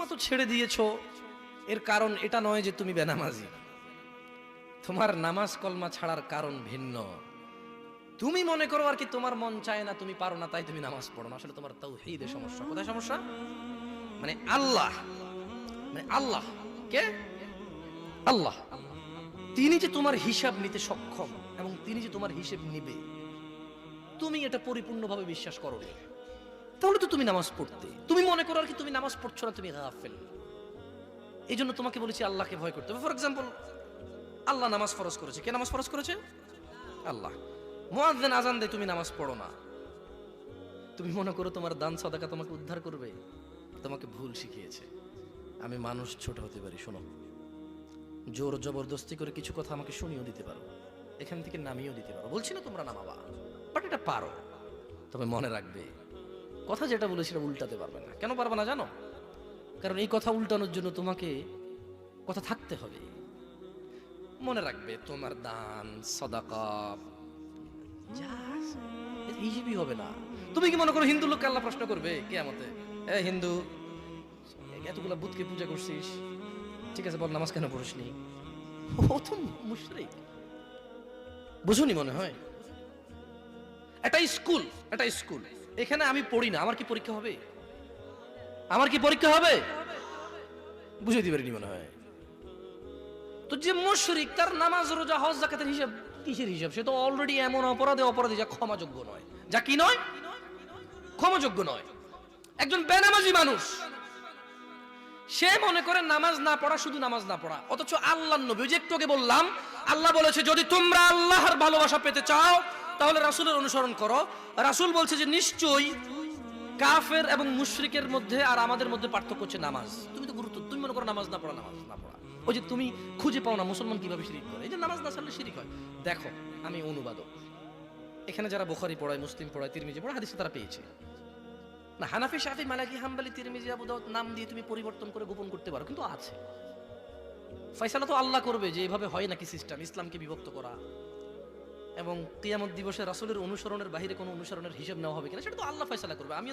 কলমা তো ছেড়ে দিয়েছো, এর কারণ এটা নয় যে তুমি বেনামাজি। তোমার নামাজ কলমা ছাড়ার কারণ ভিন্ন। তুমি মনে করো আর কি তোমার মন চায় না, তুমি পারো না, তাই তুমি নামাজ পড়ো না। আসলে তোমার তাওহীদে সমস্যা। কোথায় সমস্যা? মানে আল্লাহ, মানে আল্লাহ কে? আল্লাহ তিনি যে তোমার হিসাব নিতে সক্ষম এবং তিনি যে তোমার হিসেব নিবে, তুমি এটা পরিপূর্ণভাবে বিশ্বাস করো না, তাহলে তো তুমি নামাজ পড়তে। তুমি মনে করো আর কি তুমি নামাজ পড়ছো না, তুমি গাফেল। এই জন্য তোমাকে বলেছি আল্লাহকে ভয় করতে হবে। ফর এক্সাম্পল, আল্লাহ নামাজ ফরজ করেছে। কে নামাজ ফরজ করেছে? আল্লাহ। মুয়াজ্জিন আজান দেয়, তুমি নামাজ পড়ো না। তুমি মনে করো তোমার দান সাদাকা তোমাকে উদ্ধার করবে? তোমাকে ভুল শিখিয়েছে। আমি মানুষ, ছোট হতে পারি, শোনো, জোর জবরদস্তি করে কিছু কথা আমাকে শুনিয়েও দিতে পারো, এখান থেকে নামিয়েও দিতে পারো। বলছি না তোমরা নামাবা, বাট এটা পারো। তবে মনে রাখবে, কথা যেটা বলেছিল উল্টাতে পারবে না। কেন পারবে না জানো? কারণ এই কথা উল্টানোর জন্য তোমাকে কথা থাকতে হবে। মনে রাখবে, তোমার দান সাদাকা হিসেবই হবে না। তুমি কি মনে করো হিন্দু লোককে আল্লাহ প্রশ্ন করবে কিয়ামতে, এ হিন্দু, এতগুলা বুতকে পূজা করছিস, ঠিক আছে বল নামাজ কেন পড়িসনি? ও তো মুশরিক। বুঝুনি মনে হয়? এটা স্কুল, এটা স্কুল, এখানে আমি পড়ি না, আমার কি পরীক্ষা হবে? আমার কি পরীক্ষা হবে? বুঝাইতে পারিনি মনে হয়। তো যে মুশরিক, তার নামাজ রোজা হজ যাকাতের হিসাব কিসের হিসাব? সে তো অলরেডি এমন অপরাধী যা ক্ষমাযোগ্য নয়, যা কি নয়, ক্ষমাযোগ্য নয়। একজন বেনামাজি মানুষ, সে মনে করে নামাজ না পড়া শুধু নামাজ না পড়া, অথচ আল্লাহর নবী, যে একটু আগে বললাম, আল্লাহ বলেছে যদি তোমরা আল্লাহর ভালোবাসা পেতে চাও তাহলে রাসূলের অনুসরণ করো। রাসূল বলছে যে নিশ্চয়ই কাফের এবং মুশরিকের মধ্যে আর আমাদের মধ্যে পার্থক্য হচ্ছে নামাজ। তুমি তো গুরুত্ব, তুমি মনে করো নামাজ না পড়া, নামাজ না পড়া। ওই যে তুমি খুঁজে পাও না মুসলমান কিভাবে শিরিক করে, এই যে নামাজ না ছাড়লে শিরিক হয়। দেখো, আমি অনুবাদক, এখানে যারা বুখারী পড়ায়, মুসলিম পড়ায়, তিরমিজি পড়ায়, হাদিস তারা পেয়েছে না। হানাফি, শাফি, মালিকি, হাম্বলি, তিরমিজি, আবু দাউদ নাম দিয়ে তুমি পরিবর্তন করে গোপন করতে পারো, কিন্তু আছে। ফয়সালা তো আল্লাহ করবে যে এভাবে হয় নাকি সিস্টেম, ইসলামকে বিভক্ত করা এবং কিয়ামত দিবসে রাসূলের অনুসরণের বাইরে কোনো অনুসরণের হিসাব নেওয়া হবে কিনা, সেটা তো আল্লাহ ফয়সালা করবে। আমি